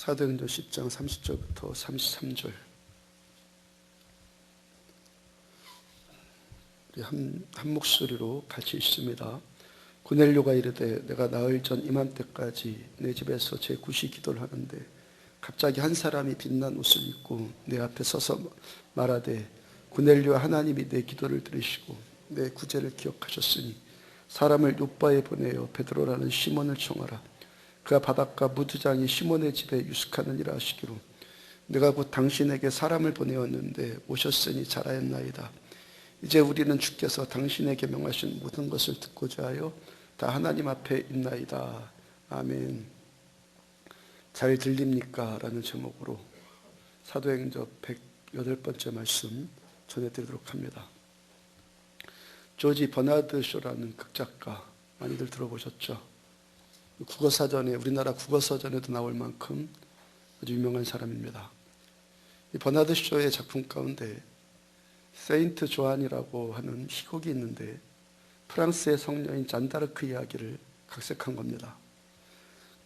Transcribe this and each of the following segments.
사도행전 10장 30절부터 33절. 우리 한 목소리로 같이 읽습니다. 고넬료가 이르되 내가 나흘 전 이맘때까지 내 집에서 제 굿이 기도를 하는데 갑자기 한 사람이 빛난 옷을 입고 내 앞에 서서 말하되 고넬료, 하나님이 내 기도를 들으시고 내 구제를 기억하셨으니 사람을 요바에 보내어 베드로라는 시몬을 청하라. 그가 바닷가 무두장이 시몬의 집에 유숙하느니라 하시기로 내가 곧 당신에게 사람을 보내었는데 오셨으니 잘하였나이다. 이제 우리는 주께서 당신에게 명하신 모든 것을 듣고자 하여 다 하나님 앞에 있나이다. 아멘. 잘 들립니까? 라는 제목으로 사도행전 108번째 말씀 전해드리도록 합니다. 조지 버나드 쇼라는 극작가, 많이들 들어보셨죠? 국어사전에, 우리나라 국어사전에도 나올 만큼 아주 유명한 사람입니다. 이 버나드 쇼의 작품 가운데 세인트 조안이라고 하는 희곡이 있는데 프랑스의 성녀인 잔다르크 이야기를 각색한 겁니다.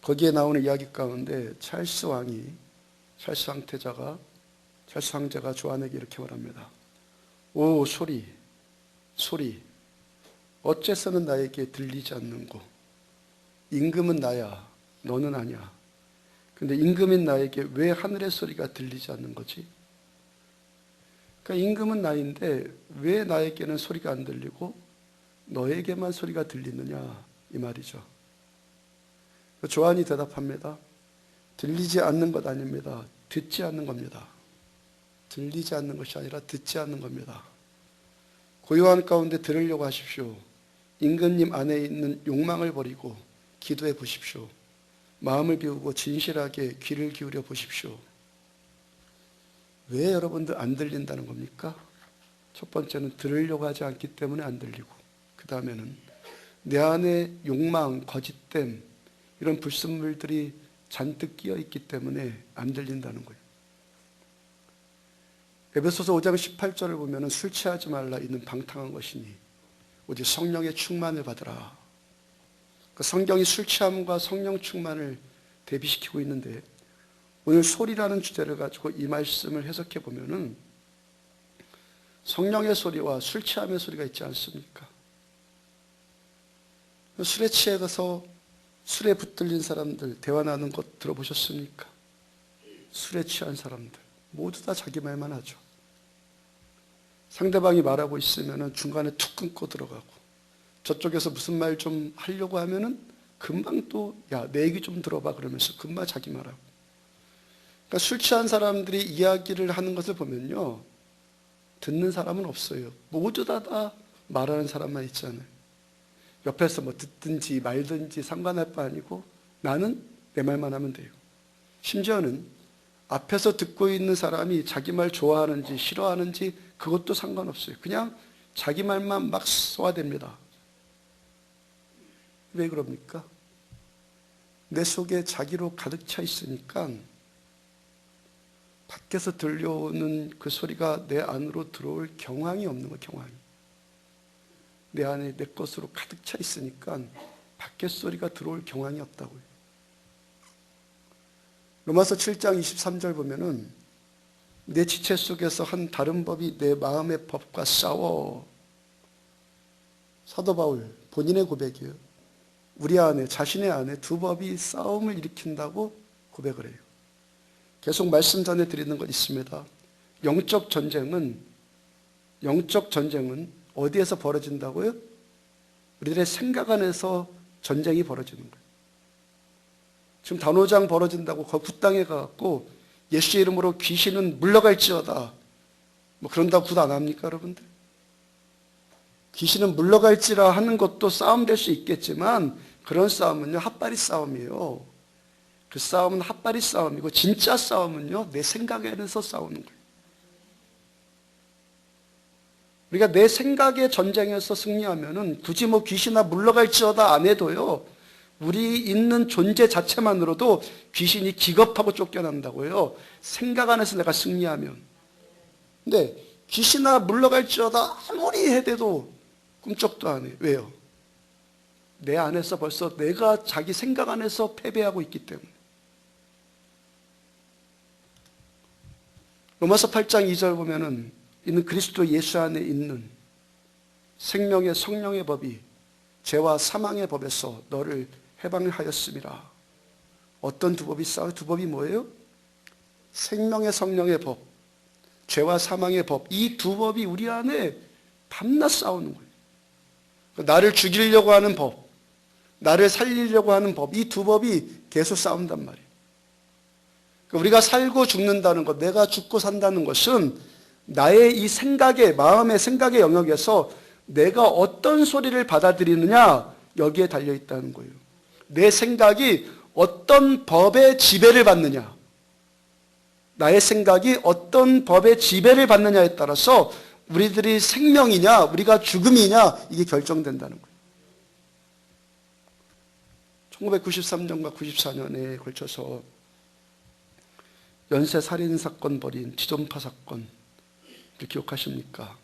거기에 나오는 이야기 가운데 찰스 황제가 조안에게 이렇게 말합니다. 오 소리 어째서는 나에게 들리지 않는고? 임금은 나야, 너는 아니야. 근데 임금인 나에게 왜 하늘의 소리가 들리지 않는 거지? 그러니까 임금은 나인데 왜 나에게는 소리가 안 들리고 너에게만 소리가 들리느냐, 이 말이죠. 조안이 대답합니다. 들리지 않는 것 아닙니다. 듣지 않는 겁니다. 들리지 않는 것이 아니라 듣지 않는 겁니다. 고요한 가운데 들으려고 하십시오. 임금님 안에 있는 욕망을 버리고 기도해 보십시오. 마음을 비우고 진실하게 귀를 기울여 보십시오. 왜 여러분들 안 들린다는 겁니까? 첫 번째는 들으려고 하지 않기 때문에 안 들리고, 그 다음에는 내 안에 욕망, 거짓됨, 이런 불순물들이 잔뜩 끼어 있기 때문에 안 들린다는 거예요. 에베소서 5장 18절을 보면 술 취하지 말라, 이는 방탕한 것이니 오직 성령의 충만을 받으라. 그 성경이 술 취함과 성령 충만을 대비시키고 있는데, 오늘 소리라는 주제를 가지고 이 말씀을 해석해 보면은 성령의 소리와 술 취함의 소리가 있지 않습니까? 술에 취해서 술에 붙들린 사람들 대화 나누는 것 들어보셨습니까? 술에 취한 사람들 모두 다 자기 말만 하죠. 상대방이 말하고 있으면 중간에 툭 끊고 들어가고, 저쪽에서 무슨 말 좀 하려고 하면은 금방 또 야, 내 얘기 좀 들어봐 그러면서 금방 자기 말하고. 그러니까 술 취한 사람들이 이야기를 하는 것을 보면요, 듣는 사람은 없어요. 모두 다 말하는 사람만 있잖아요. 옆에서 뭐 듣든지 말든지 상관할 바 아니고 나는 내 말만 하면 돼요. 심지어는 앞에서 듣고 있는 사람이 자기 말 좋아하는지 싫어하는지 그것도 상관없어요. 그냥 자기 말만 막 쏘아댑니다. 왜 그럽니까? 내 속에 자기로 가득 차 있으니까 밖에서 들려오는 그 소리가 내 안으로 들어올 경황이 없는 거예요. 경황이. 내 안에 내 것으로 가득 차 있으니까 밖에 소리가 들어올 경황이 없다고요. 로마서 7장 23절 보면은 내 지체 속에서 한 다른 법이 내 마음의 법과 싸워. 사도 바울 본인의 고백이에요. 우리 안에, 자신의 안에 두 법이 싸움을 일으킨다고 고백을 해요. 계속 말씀 전해드리는 것 있습니다. 영적 전쟁은 어디에서 벌어진다고요? 우리들의 생각 안에서 전쟁이 벌어지는 거예요. 지금 단오장 벌어진다고 굿당에 가갖고 예수의 이름으로 귀신은 물러갈지어다, 뭐 그런다고 굿 안 합니까 여러분들? 귀신은 물러갈지라 하는 것도 싸움 될 수 있겠지만 그런 싸움은요 핫바리 싸움이에요. 그 싸움은 핫바리 싸움이고 진짜 싸움은요 내 생각에 안에서 싸우는 거예요. 우리가 내 생각의 전쟁에서 승리하면은 굳이 뭐 귀신아 물러갈지어다 안 해도요, 우리 있는 존재 자체만으로도 귀신이 기겁하고 쫓겨난다고요. 생각 안에서 내가 승리하면. 근데 귀신아 물러갈지어다 아무리 해대도 꿈쩍도 안 해. 왜요? 내 안에서 벌써 내가 자기 생각 안에서 패배하고 있기 때문에. 로마서 8장 2절 보면은 있는 그리스도 예수 안에 있는 생명의 성령의 법이 죄와 사망의 법에서 너를 해방하였음이라. 어떤 두 법이 싸워요? 두 법이 뭐예요? 생명의 성령의 법, 죄와 사망의 법. 이 두 법이 우리 안에 밤낮 싸우는 거예요. 나를 죽이려고 하는 법, 나를 살리려고 하는 법, 이 두 법이 계속 싸운단 말이에요. 우리가 살고 죽는다는 것, 내가 죽고 산다는 것은 나의 이 생각의, 마음의 생각의 영역에서 내가 어떤 소리를 받아들이느냐, 여기에 달려있다는 거예요. 내 생각이 어떤 법의 지배를 받느냐, 나의 생각이 어떤 법의 지배를 받느냐에 따라서 우리들이 생명이냐, 우리가 죽음이냐, 이게 결정된다는 거예요. 1993년과 94년에 걸쳐서 연쇄 살인 사건 벌인 지존파 사건, 기억하십니까?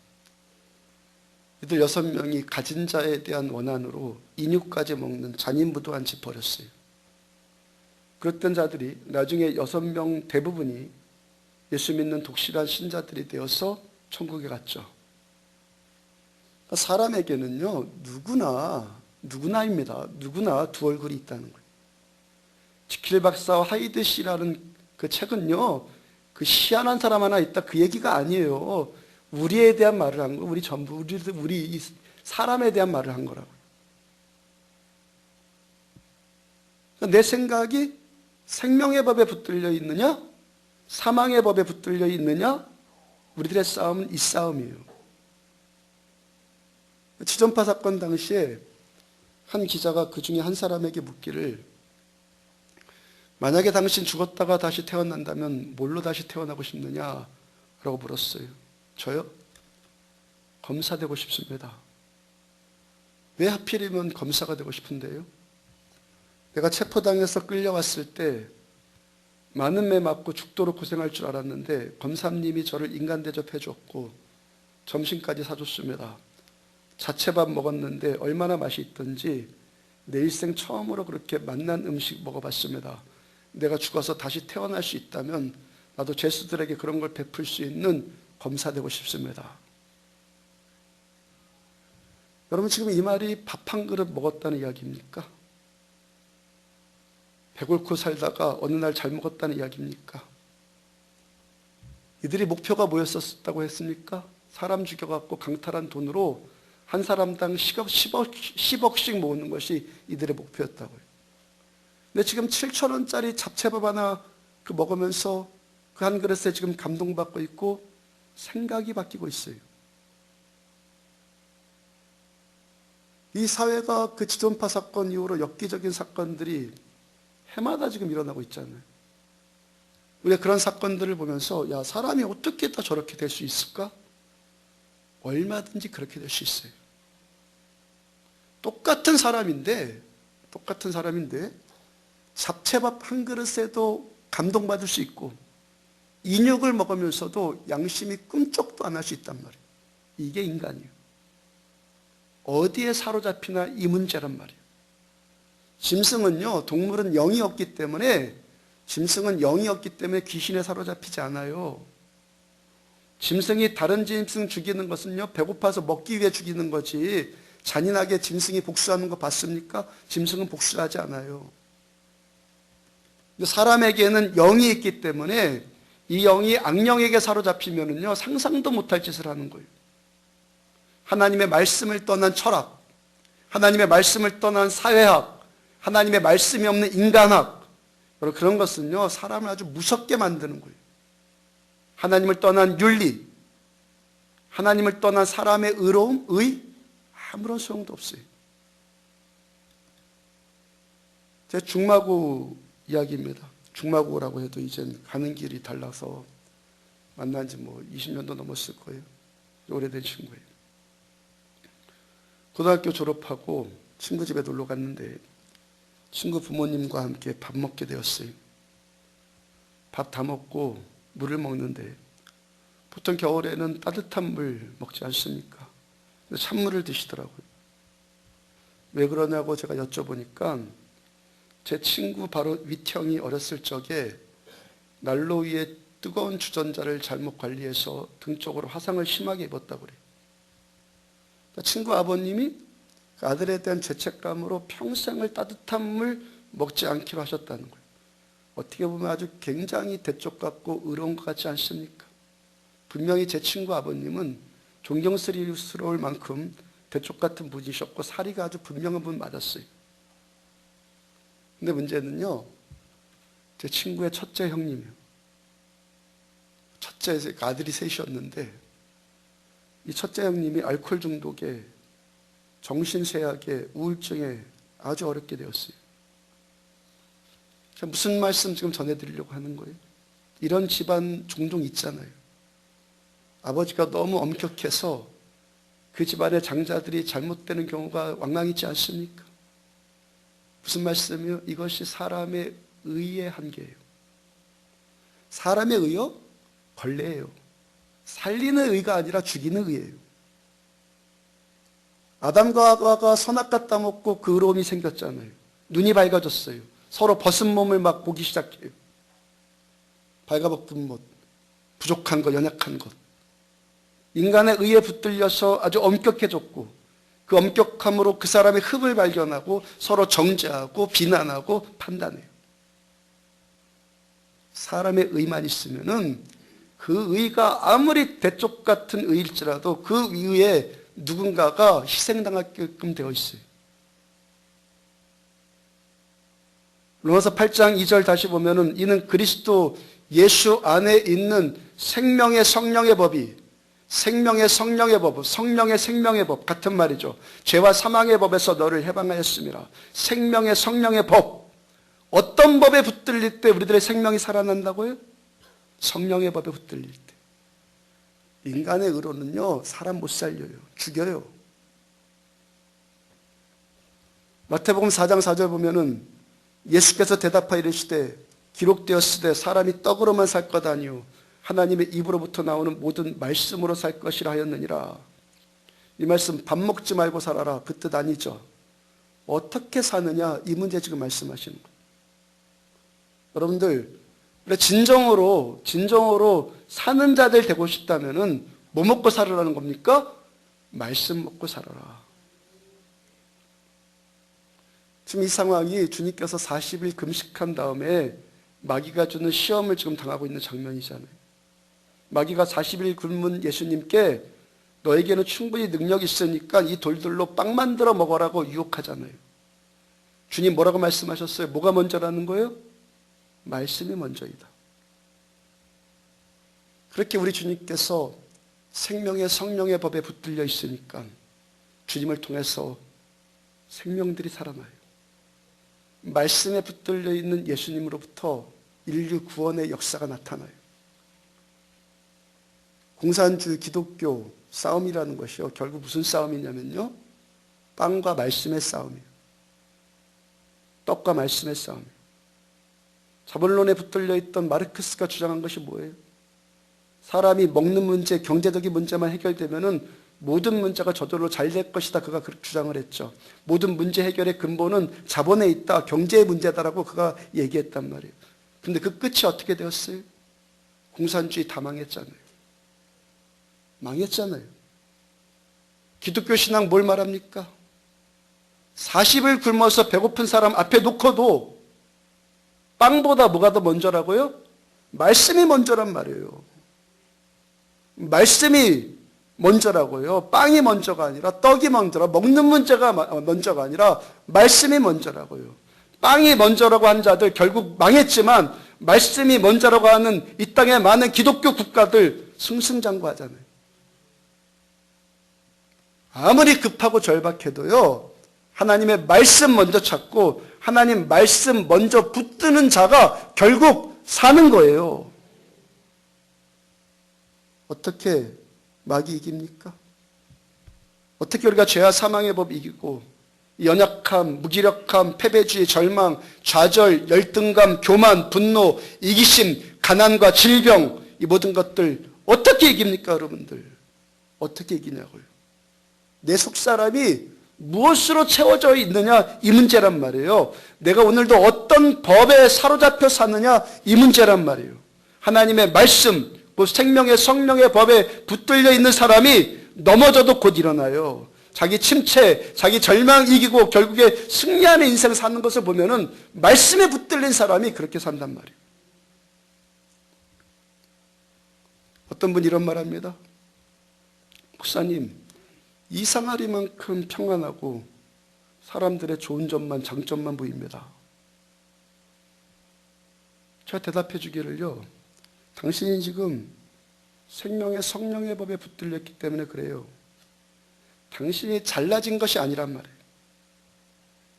이들 6명이 가진 자에 대한 원한으로 인육까지 먹는 잔인무도한 짓 벌였어요. 그랬던 자들이 나중에 6명 대부분이 예수 믿는 독실한 신자들이 되어서 천국에 갔죠. 사람에게는요, 누구나입니다. 누구나 두 얼굴이 있다는 거예요. 지킬 박사와 하이드 씨라는 그 책은요, 그 희한한 사람 하나 있다, 그 얘기가 아니에요. 우리에 대한 말을 한 거예요. 우리 전부, 우리 사람에 대한 말을 한 거라고. 내 생각이 생명의 법에 붙들려 있느냐, 사망의 법에 붙들려 있느냐, 우리들의 싸움은 이 싸움이에요. 지존파 사건 당시에 한 기자가 그 중에 한 사람에게 묻기를, 만약에 당신 죽었다가 다시 태어난다면 뭘로 다시 태어나고 싶느냐? 라고 물었어요. 저요? 검사 되고 싶습니다. 왜 하필이면 검사가 되고 싶은데요? 내가 체포당해서 끌려왔을 때 많은 매 맞고 죽도록 고생할 줄 알았는데 검사님이 저를 인간 대접해 줬고 점심까지 사줬습니다. 자체밥 먹었는데 얼마나 맛이 있던지 내 일생 처음으로 그렇게 맛난 음식 먹어봤습니다. 내가 죽어서 다시 태어날 수 있다면 나도 죄수들에게 그런 걸 베풀 수 있는 검사 되고 싶습니다. 여러분, 지금 이 말이 밥 한 그릇 먹었다는 이야기입니까? 배고프고 살다가 어느 날 잘 먹었다는 이야기입니까? 이들이 목표가 뭐였었다고 했습니까? 사람 죽여갖고 강탈한 돈으로 한 사람당 10억씩 모으는 것이 이들의 목표였다고요. 근데 지금 7,000원짜리 잡채밥 하나 먹으면서 그 한 그릇에 지금 감동받고 있고 생각이 바뀌고 있어요. 이 사회가 그 지존파 사건 이후로 엽기적인 사건들이 해마다 지금 일어나고 있잖아요. 우리가 그런 사건들을 보면서, 야, 사람이 어떻게 다 저렇게 될 수 있을까? 얼마든지 그렇게 될 수 있어요. 똑같은 사람인데 잡채밥 한 그릇에도 감동받을 수 있고 인육을 먹으면서도 양심이 꿈쩍도 안 할 수 있단 말이에요. 이게 인간이에요. 어디에 사로잡히나 이 문제란 말이에요. 짐승은요, 동물은 영이 없기 때문에 귀신에 사로잡히지 않아요. 짐승이 다른 짐승 죽이는 것은요, 배고파서 먹기 위해 죽이는 거지, 잔인하게 짐승이 복수하는 거 봤습니까? 짐승은 복수하지 않아요. 사람에게는 영이 있기 때문에 이 영이 악령에게 사로잡히면은요, 상상도 못할 짓을 하는 거예요. 하나님의 말씀을 떠난 철학, 하나님의 말씀을 떠난 사회학, 하나님의 말씀이 없는 인간학, 그런 것은요, 사람을 아주 무섭게 만드는 거예요. 하나님을 떠난 윤리, 하나님을 떠난 사람의 의로움, 아무런 소용도 없어요. 제 중마고 이야기입니다. 중마고라고 해도 이젠 가는 길이 달라서 만난 지 20년도 넘었을 거예요. 오래된 친구예요. 고등학교 졸업하고 친구 집에 놀러 갔는데 친구 부모님과 함께 밥 먹게 되었어요. 밥 다 먹고 물을 먹는데 보통 겨울에는 따뜻한 물 먹지 않습니까? 근데 찬물을 드시더라고요. 왜 그러냐고 제가 여쭤보니까 제 친구 바로 윗형이 어렸을 적에 난로 위에 뜨거운 주전자를 잘못 관리해서 등 쪽으로 화상을 심하게 입었다고 그래요. 친구 아버님이 그 아들에 대한 죄책감으로 평생을 따뜻한 물 먹지 않기로 하셨다는 거예요. 어떻게 보면 아주 굉장히 대쪽 같고 의로운 것 같지 않습니까? 분명히 제 친구 아버님은 존경스러울 만큼 대쪽 같은 분이셨고 사리가 아주 분명한 분 맞았어요. 근데 문제는요, 제 친구의 첫째 형님이요. 첫째 아들이 셋이었는데 이 첫째 형님이 알코올 중독에 정신쇠약에 우울증에 아주 어렵게 되었어요. 제가 무슨 말씀 지금 전해드리려고 하는 거예요? 이런 집안 종종 있잖아요. 아버지가 너무 엄격해서 그 집안의 장자들이 잘못되는 경우가 왕왕 있지 않습니까? 무슨 말씀이요? 이것이 사람의 의의 한계예요. 사람의 의요? 벌레예요. 살리는 의가 아니라 죽이는 의예요. 아담과 하와가 선악과 따먹고 그 의로움이 생겼잖아요. 눈이 밝아졌어요. 서로 벗은 몸을 막 보기 시작해요. 발가벗은 못, 부족한 것, 연약한 것. 인간의 의에 붙들려서 아주 엄격해졌고 그 엄격함으로 그 사람의 흠을 발견하고 서로 정죄하고 비난하고 판단해요. 사람의 의만 있으면은 그 의가 아무리 대쪽 같은 의일지라도 그 위에 누군가가 희생당하게끔 되어 있어요. 로마서 8장 2절 다시 보면은 이는 그리스도 예수 안에 있는 생명의 성령의 법이 생명의 성령의 법, 성령의 생명의 법 같은 말이죠. 죄와 사망의 법에서 너를 해방하였습니다. 생명의 성령의 법. 어떤 법에 붙들릴 때 우리들의 생명이 살아난다고요? 성령의 법에 붙들릴 때. 인간의 의로는요, 사람 못 살려요. 죽여요. 마태복음 4장 4절 보면은 예수께서 대답하여 이르시되 기록되었으되 사람이 떡으로만 살 것 아니요 하나님의 입으로부터 나오는 모든 말씀으로 살 것이라 하였느니라. 이 말씀 밥 먹지 말고 살아라 그 뜻 아니죠. 어떻게 사느냐 이 문제 지금 말씀하시는 거예요. 여러분들 진정으로 사는 자들 되고 싶다면은 뭐 먹고 살아라는 겁니까? 말씀 먹고 살아라. 지금 이 상황이 주님께서 40일 금식한 다음에 마귀가 주는 시험을 지금 당하고 있는 장면이잖아요. 마귀가 40일 굶은 예수님께 너에게는 충분히 능력이 있으니까 이 돌들로 빵 만들어 먹으라고 유혹하잖아요. 주님 뭐라고 말씀하셨어요? 뭐가 먼저라는 거예요? 말씀이 먼저이다. 그렇게 우리 주님께서 생명의 성령의 법에 붙들려 있으니까 주님을 통해서 생명들이 살아나요. 말씀에 붙들려 있는 예수님으로부터 인류 구원의 역사가 나타나요. 공산주의 기독교 싸움이라는 것이요. 결국 무슨 싸움이냐면요. 빵과 말씀의 싸움이에요. 떡과 말씀의 싸움이에요. 자본론에 붙들려 있던 마르크스가 주장한 것이 뭐예요? 사람이 먹는 문제, 경제적인 문제만 해결되면은 모든 문제가 저절로 잘 될 것이다. 그가 그렇게 주장을 했죠. 모든 문제 해결의 근본은 자본에 있다. 경제의 문제다라고 그가 얘기했단 말이에요. 근데 그 끝이 어떻게 되었어요? 공산주의 다 망했잖아요. 망했잖아요. 기독교 신앙 뭘 말합니까? 40일 굶어서 배고픈 사람 앞에 놓고도 빵보다 뭐가 더 먼저라고요? 말씀이 먼저란 말이에요. 말씀이 먼저라고요. 빵이 먼저가 아니라 떡이 먼저라. 먹는 문제가 먼저가 아니라 말씀이 먼저라고요. 빵이 먼저라고 한 자들 결국 망했지만 말씀이 먼저라고 하는 이 땅의 많은 기독교 국가들 승승장구하잖아요. 아무리 급하고 절박해도요. 하나님의 말씀 먼저 찾고 하나님 말씀 먼저 붙드는 자가 결국 사는 거예요. 어떻게 마귀 이깁니까? 어떻게 우리가 죄와 사망의 법 이기고 연약함, 무기력함, 패배주의, 절망, 좌절, 열등감, 교만, 분노, 이기심, 가난과 질병 이 모든 것들 어떻게 이깁니까 여러분들? 어떻게 이기냐고요. 내 속사람이 무엇으로 채워져 있느냐 이 문제란 말이에요. 내가 오늘도 어떤 법에 사로잡혀 사느냐 이 문제란 말이에요. 하나님의 말씀, 그 생명의 성령의 법에 붙들려 있는 사람이 넘어져도 곧 일어나요. 자기 침체, 자기 절망 이기고 결국에 승리하는 인생 사는 것을 보면은 말씀에 붙들린 사람이 그렇게 산단 말이에요. 어떤 분이 이런 말 합니다. 목사님, 이상하리만큼 평안하고 사람들의 좋은 점만, 장점만 보입니다. 제가 대답해 주기를요, 당신이 지금 생명의 성령의 법에 붙들렸기 때문에 그래요. 당신이 잘나진 것이 아니란 말이에요.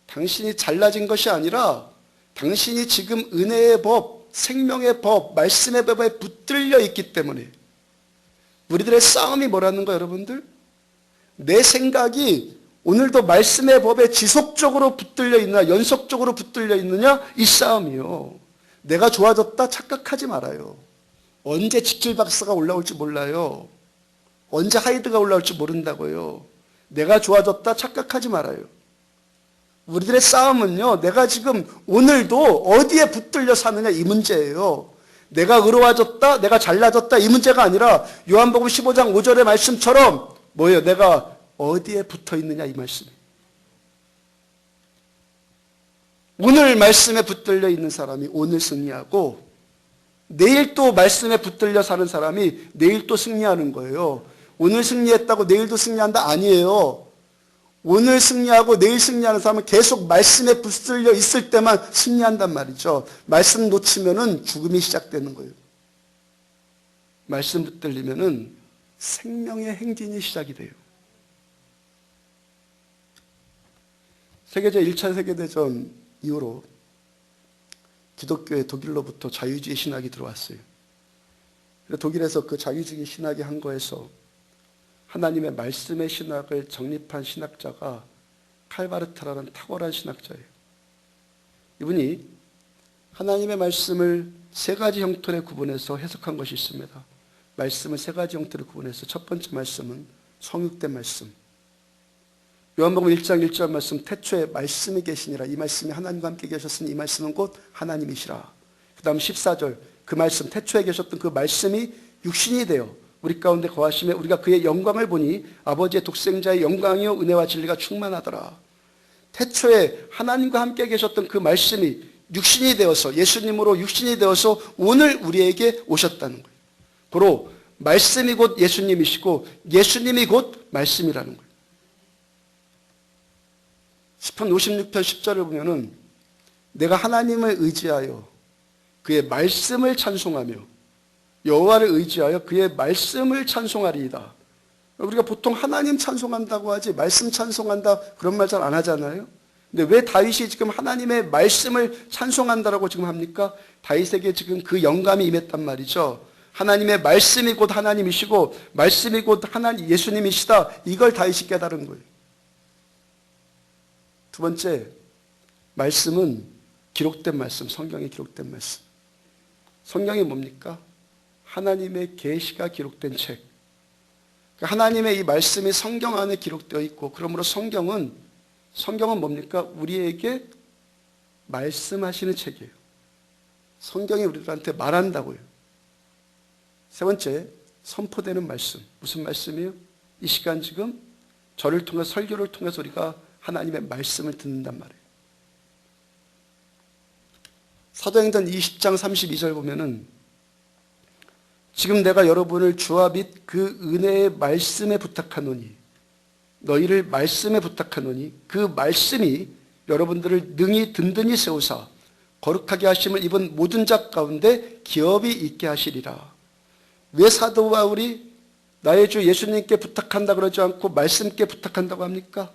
당신이 잘나진 것이 아니라 당신이 지금 은혜의 법, 생명의 법, 말씀의 법에 붙들려 있기 때문에. 우리들의 싸움이 뭐라는 거예요, 여러분들? 내 생각이 오늘도 말씀의 법에 지속적으로 붙들려 있느냐, 연속적으로 붙들려 있느냐, 이 싸움이요. 내가 좋아졌다 착각하지 말아요. 언제 지킬박사가 올라올지 몰라요. 언제 하이드가 올라올지 모른다고요. 내가 좋아졌다 착각하지 말아요. 우리들의 싸움은요, 내가 지금 오늘도 어디에 붙들려 사느냐 이 문제예요. 내가 의로워졌다, 내가 잘나졌다 이 문제가 아니라 요한복음 15장 5절의 말씀처럼 뭐예요? 내가 어디에 붙어 있느냐 이 말씀이에요. 오늘 말씀에 붙들려 있는 사람이 오늘 승리하고 내일 또 말씀에 붙들려 사는 사람이 내일 또 승리하는 거예요. 오늘 승리했다고 내일도 승리한다? 아니에요. 오늘 승리하고 내일 승리하는 사람은 계속 말씀에 붙들려 있을 때만 승리한단 말이죠. 말씀 놓치면은 죽음이 시작되는 거예요. 말씀 붙들리면은 생명의 행진이 시작이 돼요. 세계제 1차 세계대전 이후로 기독교의 독일로부터 자유주의 신학이 들어왔어요. 독일에서 그 자유주의 신학이 한 거에서 하나님의 말씀의 신학을 정립한 신학자가 칼바르타라는 탁월한 신학자예요. 이분이 하나님의 말씀을 세 가지 형태로 구분해서 해석한 것이 있습니다. 말씀을 세 가지 형태로 구분해서 첫 번째 말씀은 성육된 말씀. 요한복음 1장 1절 말씀, 태초에 말씀이 계시니라. 이 말씀이 하나님과 함께 계셨으니 이 말씀은 곧 하나님이시라. 그 다음 14절, 그 말씀, 태초에 계셨던 그 말씀이 육신이 되어 우리 가운데 거하시며 우리가 그의 영광을 보니 아버지의 독생자의 영광이요 은혜와 진리가 충만하더라. 태초에 하나님과 함께 계셨던 그 말씀이 육신이 되어서, 예수님으로 육신이 되어서 오늘 우리에게 오셨다는 거예요. 바로 말씀이 곧 예수님이시고 예수님이 곧 말씀이라는 거예요. 시편 56편 10절을 보면은 내가 하나님을 의지하여 그의 말씀을 찬송하며 여호와를 의지하여 그의 말씀을 찬송하리이다. 우리가 보통 하나님 찬송한다고 하지 말씀 찬송한다 그런 말 잘 안 하잖아요. 근데 왜 다윗이 지금 하나님의 말씀을 찬송한다라고 지금 합니까? 다윗에게 지금 그 영감이 임했단 말이죠. 하나님의 말씀이 곧 하나님이시고 말씀이 곧 하나님 예수님이시다. 이걸 다윗이 깨달은 거예요. 두 번째, 말씀은 기록된 말씀, 성경에 기록된 말씀. 성경이 뭡니까? 하나님의 계시가 기록된 책. 하나님의 이 말씀이 성경 안에 기록되어 있고, 그러므로 성경은 뭡니까? 우리에게 말씀하시는 책이에요. 성경이 우리들한테 말한다고요. 세 번째, 선포되는 말씀. 무슨 말씀이에요? 이 시간 지금 저를 통해 설교를 통해서 우리가 하나님의 말씀을 듣는단 말이에요. 사도행전 20장 32절 보면은 지금 내가 여러분을 주와 및 그 은혜의 말씀에 부탁하노니 너희를 말씀에 부탁하노니 그 말씀이 여러분들을 능히 든든히 세우사 거룩하게 하심을 입은 모든 자 가운데 기업이 있게 하시리라. 왜 사도 바울이 나의 주 예수님께 부탁한다 그러지 않고 말씀께 부탁한다고 합니까?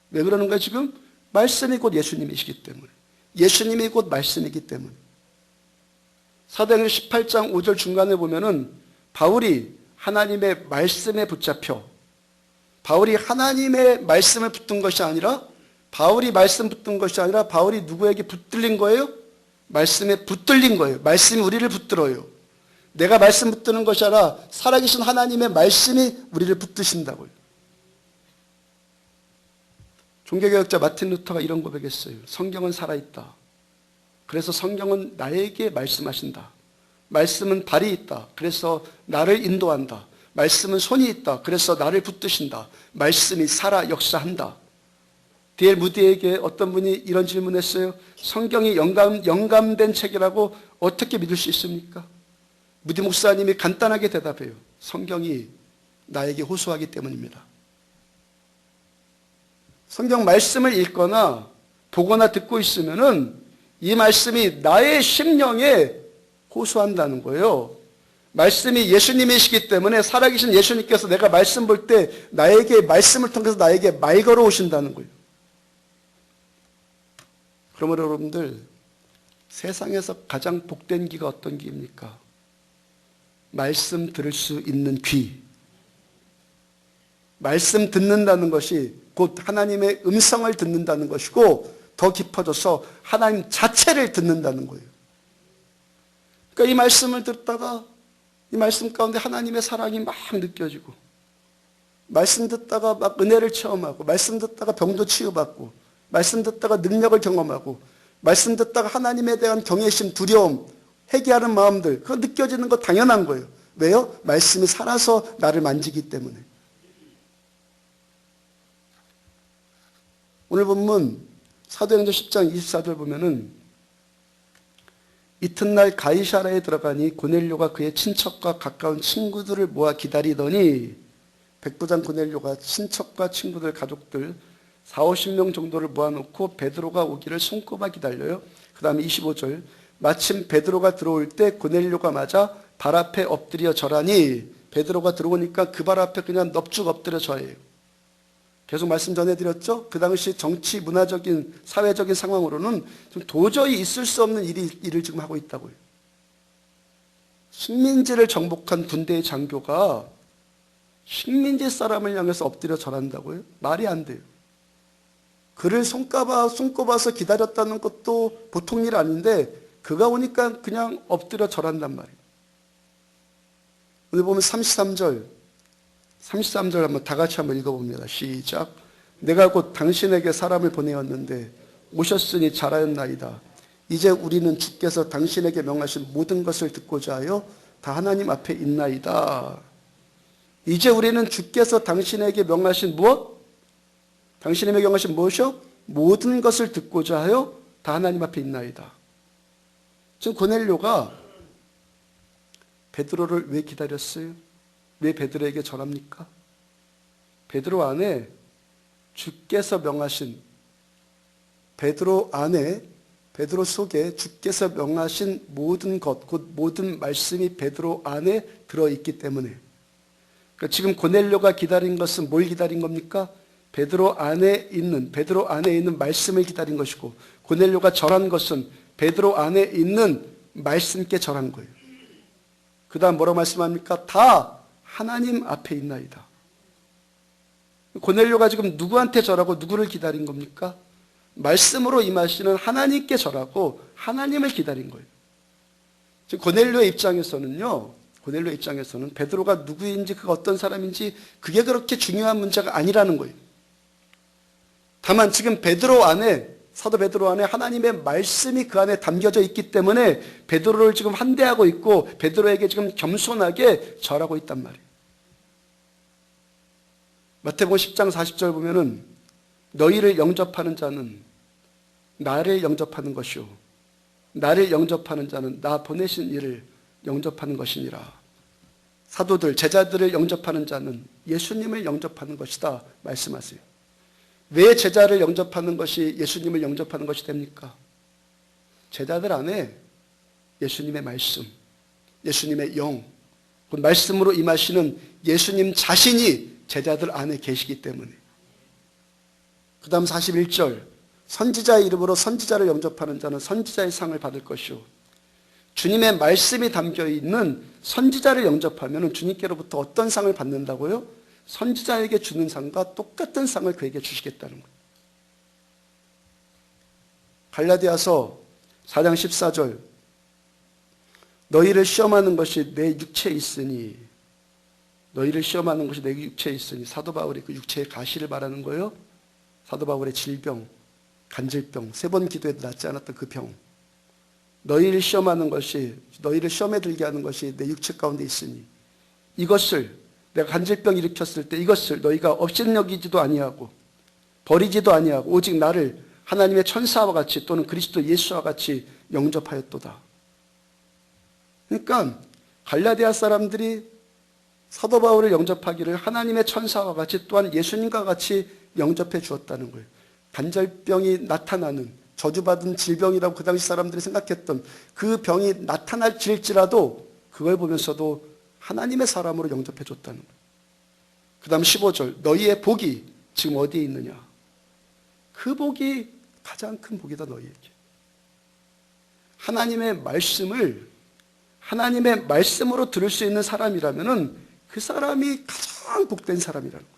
왜 그러는 거예요 지금? 말씀이 곧 예수님이시기 때문에. 예수님이 곧 말씀이기 때문에. 사도행전 18장 5절 중간에 보면은 바울이 하나님의 말씀에 붙잡혀 바울이 하나님의 말씀을 붙든 것이 아니라 바울이 말씀 붙든 것이 아니라 바울이 누구에게 붙들린 거예요? 말씀에 붙들린 거예요. 말씀이 우리를 붙들어요. 내가 말씀 붙드는 것이 아니라 살아계신 하나님의 말씀이 우리를 붙드신다고요. 종교개혁자 마틴 루터가 이런 고백했어요. 성경은 살아있다. 그래서 성경은 나에게 말씀하신다. 말씀은 발이 있다. 그래서 나를 인도한다. 말씀은 손이 있다. 그래서 나를 붙드신다. 말씀이 살아 역사한다. D.L. 무디에게 어떤 분이 이런 질문했어요. 성경이 영감된 책이라고 어떻게 믿을 수 있습니까? 무디 목사님이 간단하게 대답해요. 성경이 나에게 호소하기 때문입니다. 성경 말씀을 읽거나 보거나 듣고 있으면은 이 말씀이 나의 심령에 호소한다는 거예요. 말씀이 예수님이시기 때문에 살아계신 예수님께서 내가 말씀 볼 때 나에게 말씀을 통해서 나에게 말 걸어 오신다는 거예요. 그러므로 여러분들 세상에서 가장 복된 귀가 어떤 귀입니까? 말씀 들을 수 있는 귀. 말씀 듣는다는 것이 곧 하나님의 음성을 듣는다는 것이고 더 깊어져서 하나님 자체를 듣는다는 거예요. 그러니까 이 말씀을 듣다가 이 말씀 가운데 하나님의 사랑이 막 느껴지고 말씀 듣다가 막 은혜를 체험하고 말씀 듣다가 병도 치유받고 말씀 듣다가 능력을 경험하고 말씀 듣다가 하나님에 대한 경외심, 두려움, 회개하는 마음들 그거 느껴지는 거 당연한 거예요. 왜요? 말씀이 살아서 나를 만지기 때문에. 오늘 본문 사도행전 10장 24절 보면은 이튿날 가이사라에 들어가니 고넬료가 그의 친척과 가까운 친구들을 모아 기다리더니 백부장 고넬료가 친척과 친구들 가족들 40-50명 정도를 모아놓고 베드로가 오기를 손꼽아 기다려요. 그 다음에 25절 마침 베드로가 들어올 때 고넬료가 맞아 발 앞에 엎드려 절하니 베드로가 들어오니까 그 발 앞에 그냥 넙죽 엎드려 절해요. 계속 말씀 전해드렸죠. 그 당시 정치, 문화적인, 사회적인 상황으로는 좀 도저히 있을 수 없는 일을 지금 하고 있다고요. 식민지를 정복한 군대의 장교가 식민지 사람을 향해서 엎드려 절한다고요? 말이 안 돼요. 그를 손꼽아서 기다렸다는 것도 보통 일 아닌데 그가 오니까 그냥 엎드려 절한단 말이에요. 오늘 보면 33절 한번 다 같이 한번 읽어봅니다. 시작. 내가 곧 당신에게 사람을 보내었는데 오셨으니 잘하였나이다. 이제 우리는 주께서 당신에게 명하신 모든 것을 듣고자 하여 다 하나님 앞에 있나이다. 이제 우리는 주께서 당신에게 명하신 무엇? 당신에게 명하신 무엇이요? 모든 것을 듣고자 하여 다 하나님 앞에 있나이다. 지금 고넬료가 베드로를 왜 기다렸어요? 왜 베드로에게 절합니까? 베드로 안에 주께서 명하신 베드로 속에 주께서 명하신 모든 것, 곧 모든 말씀이 베드로 안에 들어있기 때문에 그러니까 지금 고넬료가 기다린 것은 뭘 기다린 겁니까? 베드로 안에 있는 말씀을 기다린 것이고 고넬료가 절한 것은 베드로 안에 있는 말씀께 절한 거예요. 그 다음 뭐라고 말씀합니까? 다 하나님 앞에 있나이다. 고넬료가 지금 누구한테 절하고 누구를 기다린 겁니까? 말씀으로 임하시는 하나님께 절하고 하나님을 기다린 거예요. 지금 고넬료의 입장에서는 베드로가 누구인지 그가 어떤 사람인지 그게 그렇게 중요한 문제가 아니라는 거예요. 다만 지금 사도 베드로 안에 하나님의 말씀이 그 안에 담겨져 있기 때문에 베드로를 지금 환대하고 있고 베드로에게 지금 겸손하게 절하고 있단 말이에요. 마태복음 10장 40절 보면은 너희를 영접하는 자는 나를 영접하는 것이요 나를 영접하는 자는 나 보내신 이를 영접하는 것이니라. 사도들, 제자들을 영접하는 자는 예수님을 영접하는 것이다 말씀하세요. 왜 제자를 영접하는 것이 예수님을 영접하는 것이 됩니까? 제자들 안에 예수님의 말씀, 예수님의 영, 그 말씀으로 임하시는 예수님 자신이 제자들 안에 계시기 때문에. 그 다음 41절 선지자의 이름으로 선지자를 영접하는 자는 선지자의 상을 받을 것이요 주님의 말씀이 담겨있는 선지자를 영접하면 주님께로부터 어떤 상을 받는다고요? 선지자에게 주는 상과 똑같은 상을 그에게 주시겠다는 거예요. 갈라디아서 4장 14절 너희를 시험하는 것이 내 육체에 있으니 사도 바울이 그 육체의 가시를 말하는 거예요. 사도 바울의 질병, 간질병, 3번 기도해도 낫지 않았던 그 병. 너희를 시험하는 것이 너희를 시험에 들게 하는 것이 내 육체 가운데 있으니 이것을 내가 간질병 일으켰을 때 이것을 너희가 없인 여기지도 아니하고 버리지도 아니하고 오직 나를 하나님의 천사와 같이 또는 그리스도 예수와 같이 영접하였도다. 그러니까 갈라디아 사람들이 사도 바울을 영접하기를 하나님의 천사와 같이 또한 예수님과 같이 영접해 주었다는 거예요. 간절병이 나타나는 저주받은 질병이라고 그 당시 사람들이 생각했던 그 병이 나타날지라도 그걸 보면서도 하나님의 사람으로 영접해 줬다는 거예요. 그 다음 15절 너희의 복이 지금 어디에 있느냐. 그 복이 가장 큰 복이다 너희에게. 하나님의 말씀으로 들을 수 있는 사람이라면은 그 사람이 가장 복된 사람이라는 거예요.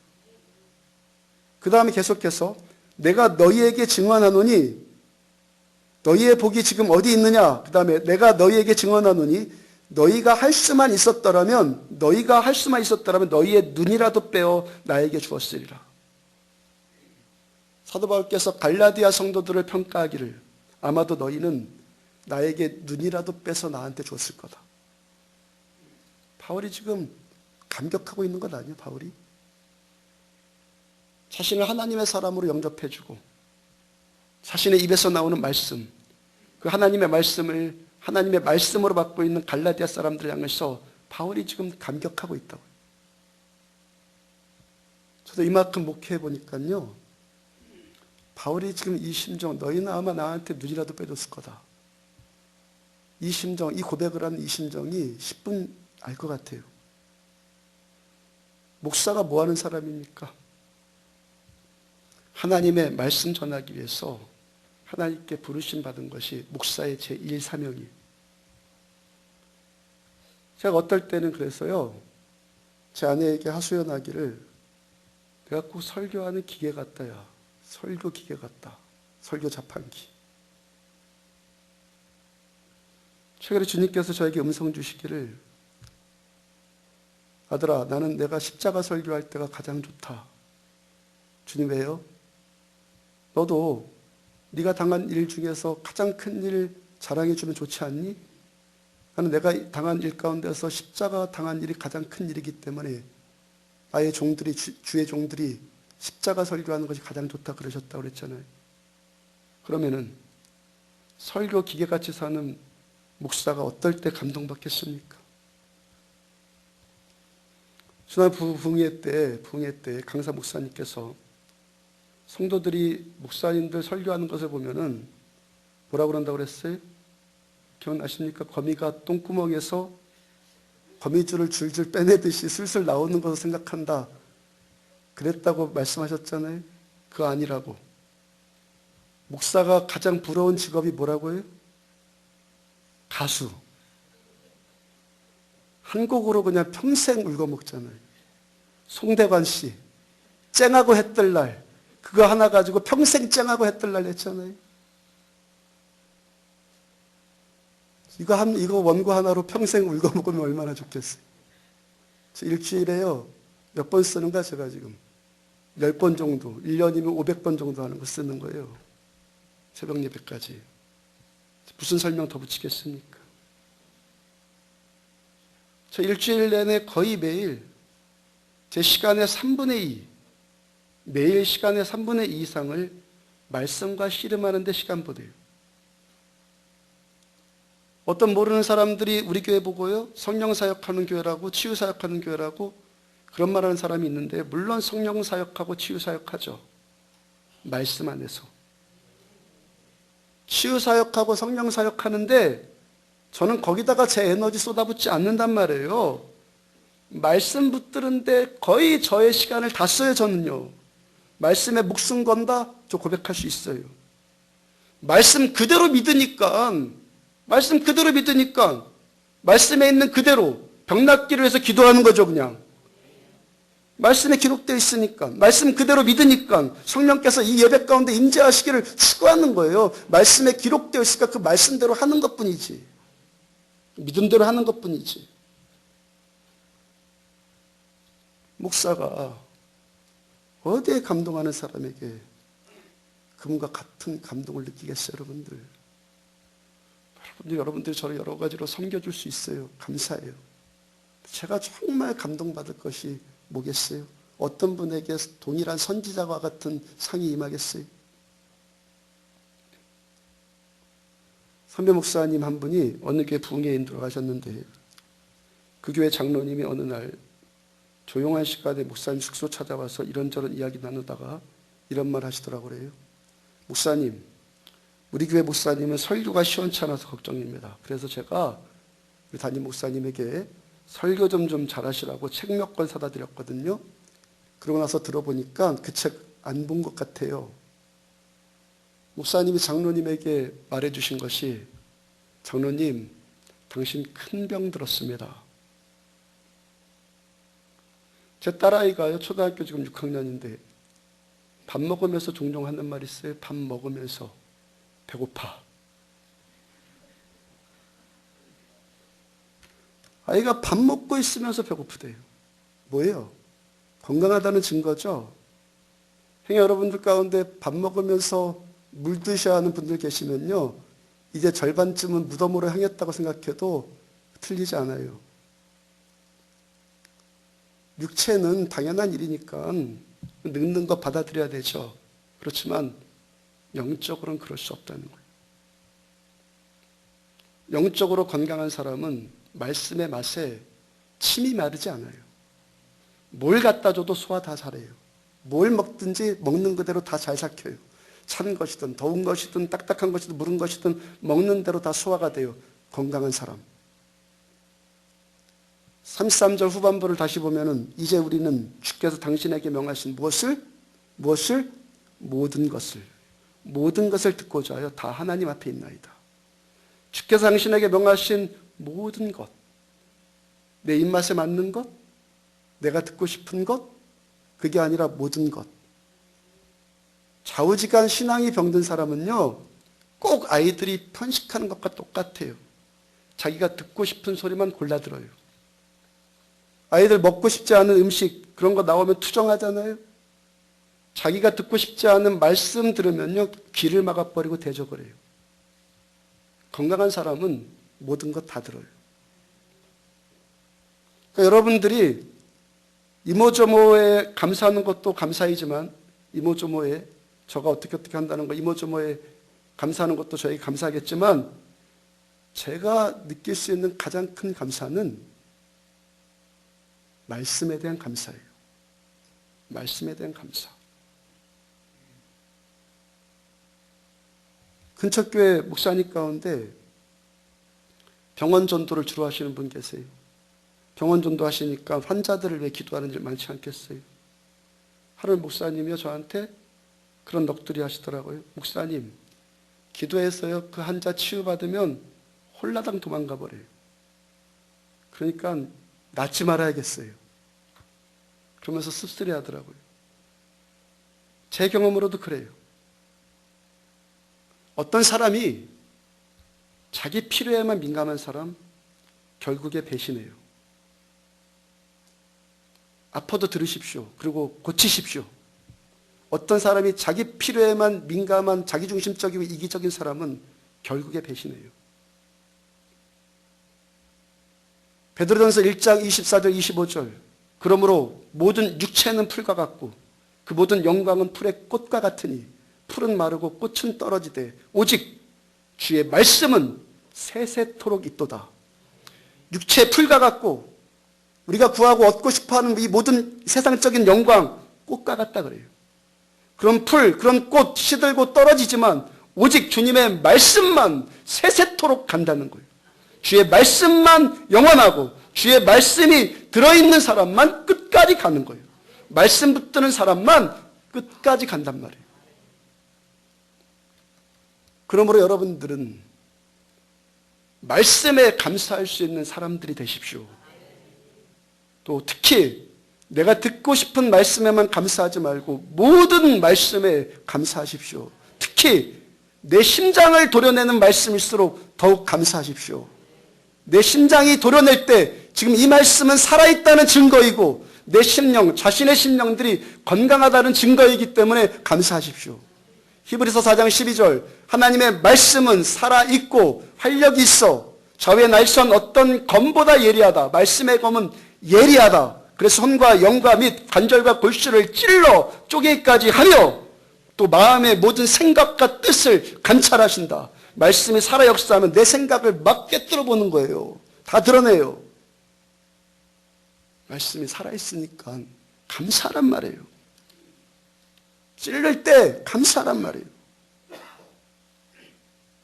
그 다음에 계속해서 내가 너희에게 증언하노니 너희의 복이 지금 어디 있느냐. 그 다음에 내가 너희에게 증언하노니 너희가 할 수만 있었더라면 너희의 눈이라도 빼어 나에게 주었으리라. 사도 바울께서 갈라디아 성도들을 평가하기를 아마도 너희는 나에게 눈이라도 빼서 나한테 줬을 거다. 바울이 지금 감격하고 있는 것 아니에요, 바울이? 자신을 하나님의 사람으로 영접해주고 자신의 입에서 나오는 말씀, 그 하나님의 말씀을 하나님의 말씀으로 받고 있는 갈라디아 사람들을 향해서 바울이 지금 감격하고 있다고요. 저도 이만큼 목회해 보니까요, 바울이 지금 이 심정, 너희는 아마 나한테 눈이라도 빼줬을 거다. 이 심정, 이 고백을 하는 이 심정이 10분 알 것 같아요. 목사가 뭐 하는 사람입니까? 하나님의 말씀 전하기 위해서 하나님께 부르심 받은 것이 목사의 제1 사명이에요. 제가 어떨 때는 그래서요, 제 아내에게 하소연하기를 내가 꼭 설교하는 기계 같다, 야. 설교 기계 같다. 설교 자판기. 최근에 주님께서 저에게 음성 주시기를 아들아, 나는 내가 십자가 설교할 때가 가장 좋다. 주님 왜요? 너도 네가 당한 일 중에서 가장 큰 일 자랑해 주면 좋지 않니? 나는 내가 당한 일 가운데서 십자가 당한 일이 가장 큰 일이기 때문에 나의 종들이 주의 종들이 십자가 설교하는 것이 가장 좋다 그러셨다고 그랬잖아요. 그러면은 설교 기계같이 사는 목사가 어떨 때 감동받겠습니까? 지난 부흥회 때 강사 목사님께서 성도들이 목사님들 설교하는 것을 보면은 뭐라고 그런다고 그랬어요? 기억나십니까? 거미가 똥구멍에서 거미줄을 줄줄 빼내듯이 슬슬 나오는 것을 생각한다. 그랬다고 말씀하셨잖아요. 그거 아니라고. 목사가 가장 부러운 직업이 뭐라고요? 가수. 한 곡으로 그냥 평생 울거먹잖아요. 송대관 씨, 쨍하고 했던 날, 그거 하나 가지고 평생 쨍하고 했던 날 했잖아요. 이거 원고 하나로 평생 울거먹으면 얼마나 좋겠어요. 저 일주일에요, 몇 번 쓰는가 제가 지금. 10번 정도, 1년이면 500번 정도 하는 거 쓰는 거예요. 새벽 예배까지. 무슨 설명 더 붙이겠습니까? 저 일주일 내내 거의 매일 제 시간의 3분의 2, 매일 시간의 3분의 2 이상을 말씀과 씨름하는 데 시간 보내요. 어떤 모르는 사람들이 우리 교회 보고요, 성령 사역하는 교회라고, 치유 사역하는 교회라고 그런 말하는 사람이 있는데, 물론 성령 사역하고 치유 사역하죠. 말씀 안에서. 치유 사역하고 성령 사역하는데 저는 거기다가 제 에너지 쏟아붓지 않는단 말이에요. 말씀 붙드는데 거의 저의 시간을 다 써요. 저는요, 말씀에 목숨 건다? 저 고백할 수 있어요. 말씀 그대로 믿으니까 말씀에 있는 그대로 병 낫기를 위해서 기도하는 거죠. 그냥 말씀에 기록되어 있으니까, 말씀 그대로 믿으니까 성령께서 이 예배 가운데 임재하시기를 추구하는 거예요. 말씀에 기록되어 있으니까 그 말씀대로 하는 것뿐이지, 믿음대로 하는 것뿐이지. 목사가 어디에 감동하는 사람에게 그분과 같은 감동을 느끼겠어요, 여러분들? 여러분들이 저를 여러 가지로 섬겨줄 수 있어요. 감사해요. 제가 정말 감동받을 것이 뭐겠어요? 어떤 분에게 동일한 선지자와 같은 상이 임하겠어요? 선배 목사님 한 분이 어느 교회 부흥회 인도로 가셨는데 그 교회 장로님이 어느 날 조용한 시간에 목사님 숙소 찾아와서 이런저런 이야기 나누다가 이런 말 하시더라고요. 그래요. 목사님, 우리 교회 목사님은 설교가 시원치 않아서 걱정입니다. 그래서 제가 우리 담임 목사님에게 설교 좀 잘하시라고 책 몇 권 사다 드렸거든요. 그러고 나서 들어보니까 그 책 안 본 것 같아요. 목사님이 장로님에게 말해주신 것이 장로님, 당신 큰 병 들었습니다. 제 딸아이가요, 초등학교 지금 6학년인데 밥 먹으면서 종종 하는 말이 있어요. 밥 먹으면서 배고파. 아이가 밥 먹고 있으면서 배고프대요. 뭐예요? 건강하다는 증거죠. 형님 여러분들 가운데 밥 먹으면서 물 드셔야 하는 분들 계시면요, 이제 절반쯤은 무덤으로 향했다고 생각해도 틀리지 않아요. 육체는 당연한 일이니까 늙는 거 받아들여야 되죠. 그렇지만 영적으로는 그럴 수 없다는 거예요. 영적으로 건강한 사람은 말씀의 맛에 침이 마르지 않아요. 뭘 갖다 줘도 소화 다 잘해요. 뭘 먹든지 먹는 그대로 다 잘 삭혀요. 찬 것이든 더운 것이든 딱딱한 것이든 무른 것이든 먹는 대로 다 소화가 돼요. 건강한 사람. 33절 후반부를 다시 보면은 이제 우리는 주께서 당신에게 명하신 무엇을? 모든 것을 듣고자 하여 다 하나님 앞에 있나이다. 주께서 당신에게 명하신 모든 것, 내 입맛에 맞는 것, 내가 듣고 싶은 것, 그게 아니라 모든 것. 좌우지간 신앙이 병든 사람은요, 꼭 아이들이 편식하는 것과 똑같아요. 자기가 듣고 싶은 소리만 골라 들어요. 아이들 먹고 싶지 않은 음식 그런 거 나오면 투정하잖아요. 자기가 듣고 싶지 않은 말씀 들으면요, 귀를 막아버리고 대적을 해요. 건강한 사람은 모든 것 다 들어요. 그러니까 여러분들이 이모저모에 감사하는 것도 감사이지만, 이모저모에 저가 어떻게 한다는 거, 이모저모에 감사하는 것도 저에게 감사하겠지만, 제가 느낄 수 있는 가장 큰 감사는 말씀에 대한 감사예요. 말씀에 대한 감사. 근처 교회 목사님 가운데 병원 전도를 주로 하시는 분 계세요. 병원 전도 하시니까 환자들을 위해 기도하는 일 많지 않겠어요? 하루 목사님이요, 저한테 그런 넋두리 하시더라고요. 목사님, 기도해서요, 그 환자 치유받으면 홀라당 도망가 버려요. 그러니까 낫지 말아야겠어요. 그러면서 씁쓸해 하더라고요. 제 경험으로도 그래요. 어떤 사람이 자기 필요에만 민감한 사람, 결국에 배신해요. 아파도 들으십시오. 그리고 고치십시오. 어떤 사람이 자기 필요에만 민감한 자기중심적이고 이기적인 사람은 결국에 배신해요. 베드로전서 1장 24절 25절 그러므로 모든 육체는 풀과 같고 그 모든 영광은 풀의 꽃과 같으니 풀은 마르고 꽃은 떨어지되 오직 주의 말씀은 세세토록 있도다. 육체의 풀과 같고 우리가 구하고 얻고 싶어하는 이 모든 세상적인 영광 꽃과 같다 그래요. 그런 풀, 그런 꽃 시들고 떨어지지만 오직 주님의 말씀만 세세토록 간다는 거예요. 주의 말씀만 영원하고 주의 말씀이 들어있는 사람만 끝까지 가는 거예요. 말씀 붙드는 사람만 끝까지 간단 말이에요. 그러므로 여러분들은 말씀에 감사할 수 있는 사람들이 되십시오. 또 특히 내가 듣고 싶은 말씀에만 감사하지 말고 모든 말씀에 감사하십시오. 특히 내 심장을 도려내는 말씀일수록 더욱 감사하십시오. 내 심장이 도려낼 때 지금 이 말씀은 살아있다는 증거이고 내 심령, 자신의 심령들이 건강하다는 증거이기 때문에 감사하십시오. 히브리서 4장 12절 하나님의 말씀은 살아있고 활력이 있어 좌우의 날선 어떤 검보다 예리하다. 말씀의 검은 예리하다. 그래서 손과 영과 및 관절과 골수를 찔러 쪼개기까지 하며 또 마음의 모든 생각과 뜻을 관찰하신다. 말씀이 살아 역사하면 내 생각을 막 꿰뚫어 보는 거예요. 다 드러내요. 말씀이 살아있으니까 감사란 말이에요. 찔릴 때 감사란 말이에요.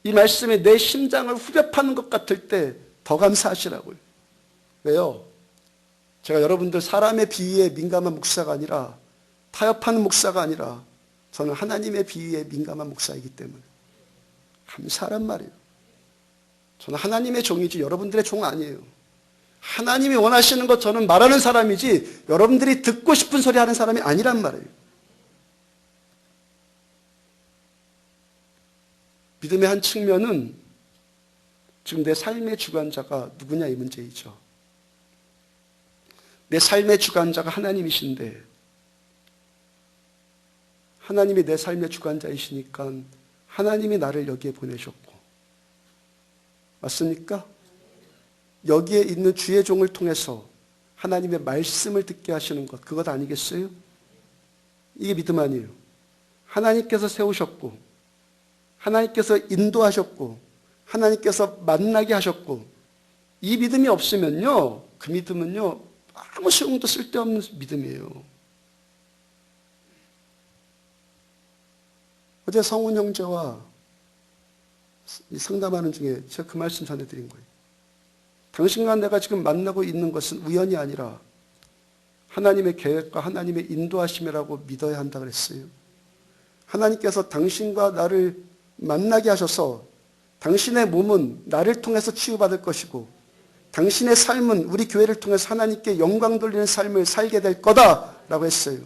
이 말씀이 내 심장을 후벼 파는 것 같을 때 더 감사하시라고요. 왜요? 제가 여러분들 사람의 비위에 민감한 목사가 아니라 타협하는 목사가 아니라 저는 하나님의 비위에 민감한 목사이기 때문에 감사란 말이에요. 저는 하나님의 종이지 여러분들의 종 아니에요. 하나님이 원하시는 것 저는 말하는 사람이지 여러분들이 듣고 싶은 소리 하는 사람이 아니란 말이에요. 믿음의 한 측면은 지금 내 삶의 주관자가 누구냐 이 문제이죠. 내 삶의 주관자가 하나님이신데 하나님이 내 삶의 주관자이시니까 하나님이 나를 여기에 보내셨고 맞습니까? 여기에 있는 주의 종을 통해서 하나님의 말씀을 듣게 하시는 것 그것 아니겠어요? 이게 믿음 아니에요. 하나님께서 세우셨고 하나님께서 인도하셨고 하나님께서 만나게 하셨고 이 믿음이 없으면요 그 믿음은요 아무 소용도 쓸데없는 믿음이에요. 어제 성훈 형제와 상담하는 중에 제가 그 말씀 전해드린 거예요. 당신과 내가 지금 만나고 있는 것은 우연이 아니라 하나님의 계획과 하나님의 인도하심이라고 믿어야 한다 그랬어요. 하나님께서 당신과 나를 만나게 하셔서 당신의 몸은 나를 통해서 치유받을 것이고 당신의 삶은 우리 교회를 통해서 하나님께 영광 돌리는 삶을 살게 될 거다라고 했어요.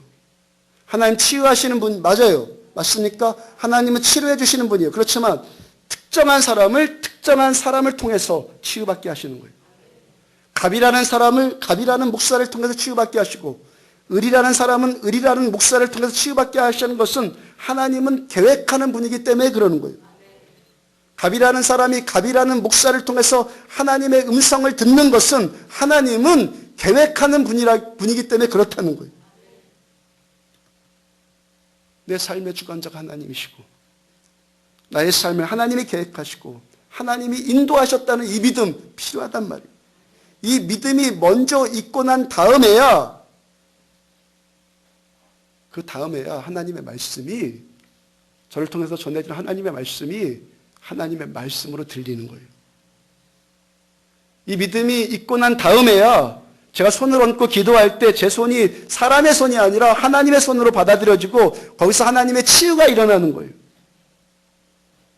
하나님 치유하시는 분 맞아요. 맞습니까? 하나님은 치료해 주시는 분이에요. 그렇지만 특정한 사람을 통해서 치유받게 하시는 거예요. 갑이라는 사람을 갑이라는 목사를 통해서 치유받게 하시고 을이라는 사람은 을이라는 목사를 통해서 치유받게 하시는 것은 하나님은 계획하는 분이기 때문에 그러는 거예요. 갑이라는 사람이 갑이라는 목사를 통해서 하나님의 음성을 듣는 것은 하나님은 계획하는 분이기 때문에 그렇다는 거예요. 내 삶의 주관자가 하나님이시고 나의 삶을 하나님이 계획하시고 하나님이 인도하셨다는 이 믿음 필요하단 말이에요. 이 믿음이 먼저 있고 난 다음에야 하나님의 말씀이 저를 통해서 전해지는 하나님의 말씀이 하나님의 말씀으로 들리는 거예요. 이 믿음이 있고 난 다음에야 제가 손을 얹고 기도할 때 제 손이 사람의 손이 아니라 하나님의 손으로 받아들여지고 거기서 하나님의 치유가 일어나는 거예요.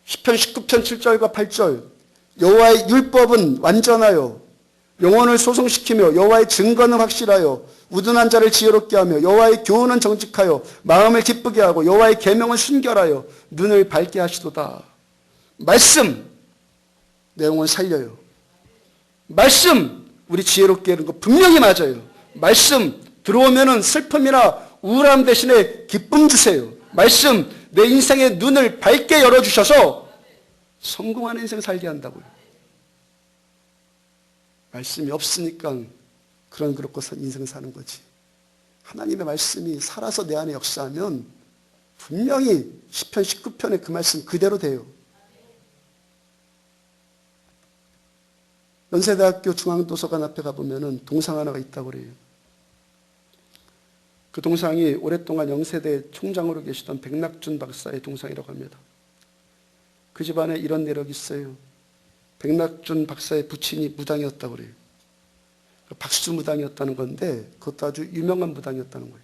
시편 19편 7절과 8절 여호와의 율법은 완전하여 영혼을 소성시키며 여호와의 증거는 확실하여 우둔한 자를 지혜롭게 하며 여호와의 교훈은 정직하여 마음을 기쁘게 하고 여호와의 계명은 순결하여 눈을 밝게 하시도다. 말씀 내 영혼 살려요. 말씀 우리 지혜롭게 하는 거 분명히 맞아요. 말씀 들어오면은 슬픔이나 우울함 대신에 기쁨 주세요. 말씀 내 인생의 눈을 밝게 열어주셔서 성공하는 인생 살게 한다고요. 말씀이 없으니까 그렇고 인생 사는 거지. 하나님의 말씀이 살아서 내 안에 역사하면 분명히 시편 19편의 그 말씀 그대로 돼요. 연세대학교 중앙도서관 앞에 가보면 동상 하나가 있다고 그래요. 그 동상이 오랫동안 영세대 총장으로 계시던 백낙준 박사의 동상이라고 합니다. 그 집안에 이런 내력이 있어요. 백낙준 박사의 부친이 무당이었다고 그래요. 박수 무당이었다는 건데 그것도 아주 유명한 무당이었다는 거예요.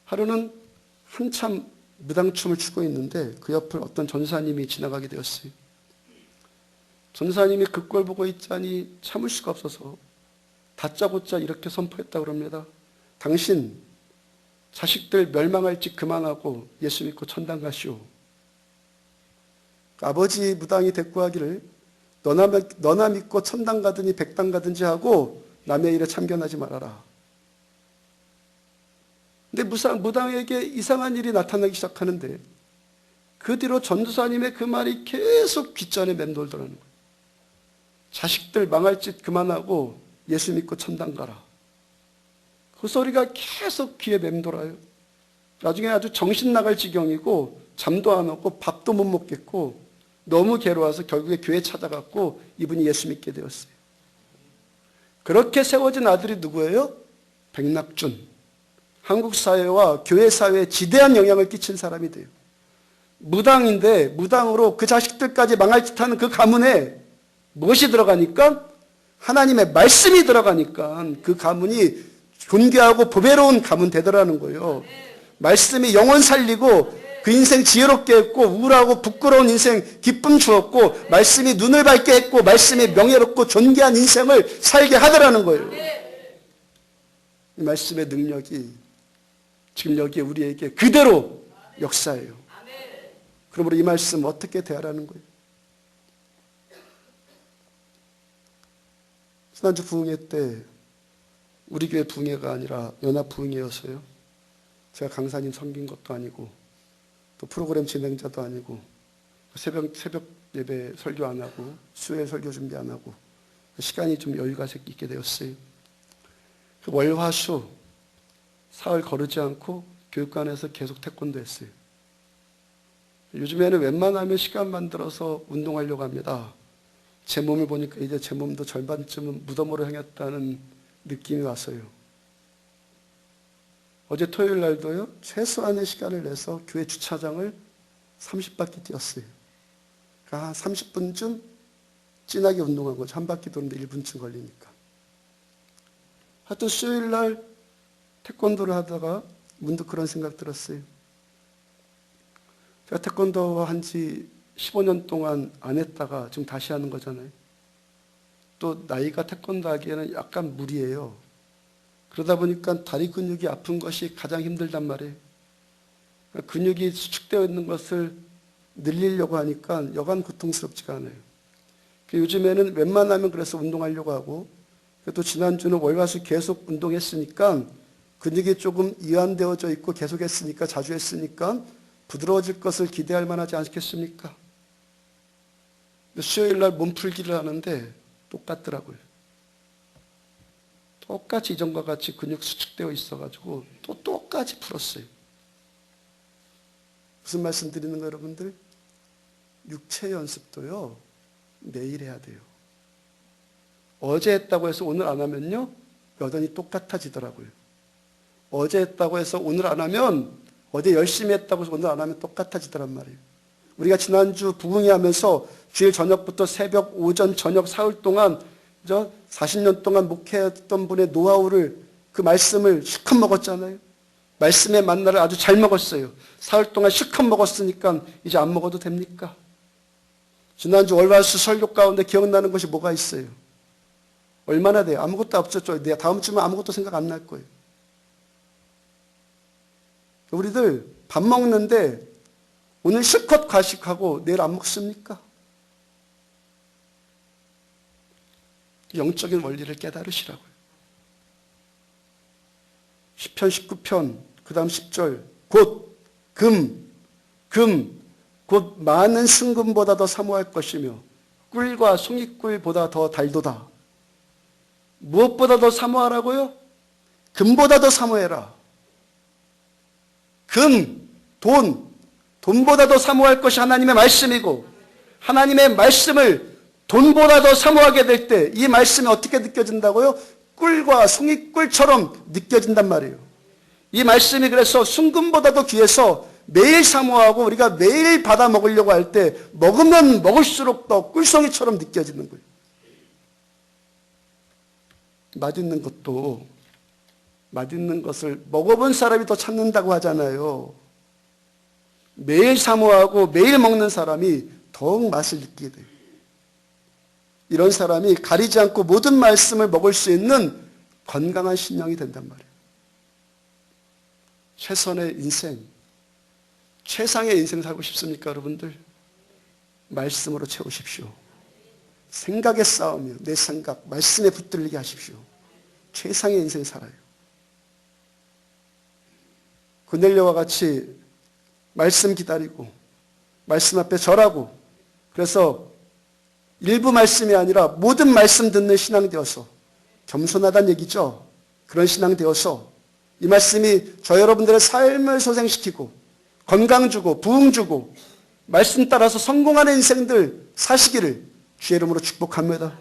하루는 한참 무당춤을 추고 있는데 그 옆을 어떤 전사님이 지나가게 되었어요. 전사님이 그 꼴 보고 있자니 참을 수가 없어서 다짜고짜 이렇게 선포했다고 합니다. 당신 자식들 멸망할지 그만하고 예수 믿고 천당 가시오. 아버지 무당이 대꾸하기를 너나 믿고 천당 가든지 백당 가든지 하고 남의 일에 참견하지 말아라. 근데 무당에게 이상한 일이 나타나기 시작하는데 그 뒤로 전도사님의 그 말이 계속 귓전에 맴돌더라는 거예요. 자식들 망할 짓 그만하고 예수 믿고 천당 가라. 그 소리가 계속 귀에 맴돌아요. 나중에 아주 정신 나갈 지경이고 잠도 안 오고 밥도 못 먹겠고 너무 괴로워서 결국에 교회 찾아갔고 이분이 예수 믿게 되었어요. 그렇게 세워진 아들이 누구예요? 백낙준. 한국 사회와 교회 사회에 지대한 영향을 끼친 사람이 돼요. 무당인데 무당으로 그 자식들까지 망할 짓 하는 그 가문에 무엇이 들어가니까? 하나님의 말씀이 들어가니까 그 가문이 존귀하고 보배로운 가문 되더라는 거예요. 말씀이 영혼 살리고 그 인생 지혜롭게 했고 우울하고 부끄러운 인생 기쁨 주었고 말씀이 눈을 밝게 했고 말씀이 명예롭고 존귀한 인생을 살게 하더라는 거예요. 이 말씀의 능력이 지금 여기에 우리에게 그대로 역사예요. 그러므로 이 말씀 어떻게 대하라는 거예요? 지난주 부흥회 때 우리 교회 부흥회가 아니라 연합 부흥회여서요. 제가 강사님 섬긴 것도 아니고 또 프로그램 진행자도 아니고 새벽 예배 설교 안 하고 수요일 설교 준비 안 하고 시간이 좀 여유가 있게 되었어요. 월화수 사흘 거르지 않고 교육관에서 계속 태권도 했어요. 요즘에는 웬만하면 시간 만들어서 운동하려고 합니다. 제 몸을 보니까 이제 제 몸도 절반쯤은 무덤으로 향했다는 느낌이 왔어요. 어제 토요일 날도요, 최소한의 시간을 내서 교회 주차장을 30바퀴 뛰었어요. 그러니까 한 30분쯤 진하게 운동한 거죠. 한 바퀴 도는데 1분쯤 걸리니까. 하여튼 수요일 날 태권도를 하다가 문득 그런 생각 들었어요. 제가 태권도 한 지 15년 동안 안 했다가 지금 다시 하는 거잖아요. 또 나이가 태권도 하기에는 약간 무리예요. 그러다 보니까 다리 근육이 아픈 것이 가장 힘들단 말이에요. 근육이 수축되어 있는 것을 늘리려고 하니까 여간 고통스럽지가 않아요. 요즘에는 웬만하면 그래서 운동하려고 하고 또 지난주는 월화수 계속 운동했으니까 근육이 조금 이완되어져 있고 계속 했으니까 자주 했으니까 부드러워질 것을 기대할 만하지 않겠습니까? 수요일 날 몸풀기를 하는데 똑같더라고요. 똑같이 이전과 같이 근육 수축되어 있어가지고 또 똑같이 풀었어요. 무슨 말씀 드리는 거예요, 여러분들? 육체 연습도요, 매일 해야 돼요. 어제 했다고 해서 오늘 안 하면요, 여전히 똑같아지더라고요. 어제 했다고 해서 오늘 안 하면, 어제 열심히 했다고 해서 오늘 안 하면 똑같아지더란 말이에요. 우리가 지난주 부흥회 하면서 주일 저녁부터 새벽, 오전, 저녁, 사흘 동안 40년 동안 목회했던 분의 노하우를, 그 말씀을 실컷 먹었잖아요. 말씀의 만나를 아주 잘 먹었어요. 사흘 동안 실컷 먹었으니까 이제 안 먹어도 됩니까? 지난주 월화수 설교 가운데 기억나는 것이 뭐가 있어요? 얼마나 돼요? 아무것도 없었죠. 내가 다음 주면 아무것도 생각 안 날 거예요. 우리들 밥 먹는데 오늘 실컷 과식하고 내일 안 먹습니까? 영적인 원리를 깨달으시라고요. 시편 19편 그 다음 10절 곧 곧 많은 승금보다 더 사모할 것이며 꿀과 송이꿀보다 더 달도다. 무엇보다 더 사모하라고요? 금보다 더 사모해라. 돈보다 더 사모할 것이 하나님의 말씀이고 하나님의 말씀을 돈보다 더 사모하게 될 때 이 말씀이 어떻게 느껴진다고요? 꿀과 송이꿀처럼 느껴진단 말이에요. 이 말씀이 그래서 순금보다도 귀해서 매일 사모하고 우리가 매일 받아 먹으려고 할 때 먹으면 먹을수록 더 꿀송이처럼 느껴지는 거예요. 맛있는 것을 먹어본 사람이 더 찾는다고 하잖아요. 매일 사모하고 매일 먹는 사람이 더욱 맛을 느끼게 돼요. 이런 사람이 가리지 않고 모든 말씀을 먹을 수 있는 건강한 신령이 된단 말이에요. 최선의 인생, 최상의 인생 살고 싶습니까, 여러분들? 말씀으로 채우십시오. 생각의 싸움이요. 내 생각, 말씀에 붙들리게 하십시오. 최상의 인생 살아요. 고넬료와 같이 말씀 기다리고 말씀 앞에 절하고, 그래서 일부 말씀이 아니라 모든 말씀 듣는 신앙 되어서, 겸손하다는 얘기죠. 그런 신앙 되어서 이 말씀이 저 여러분들의 삶을 소생시키고 건강 주고 부흥 주고 말씀 따라서 성공하는 인생들 사시기를 주의 이름으로 축복합니다.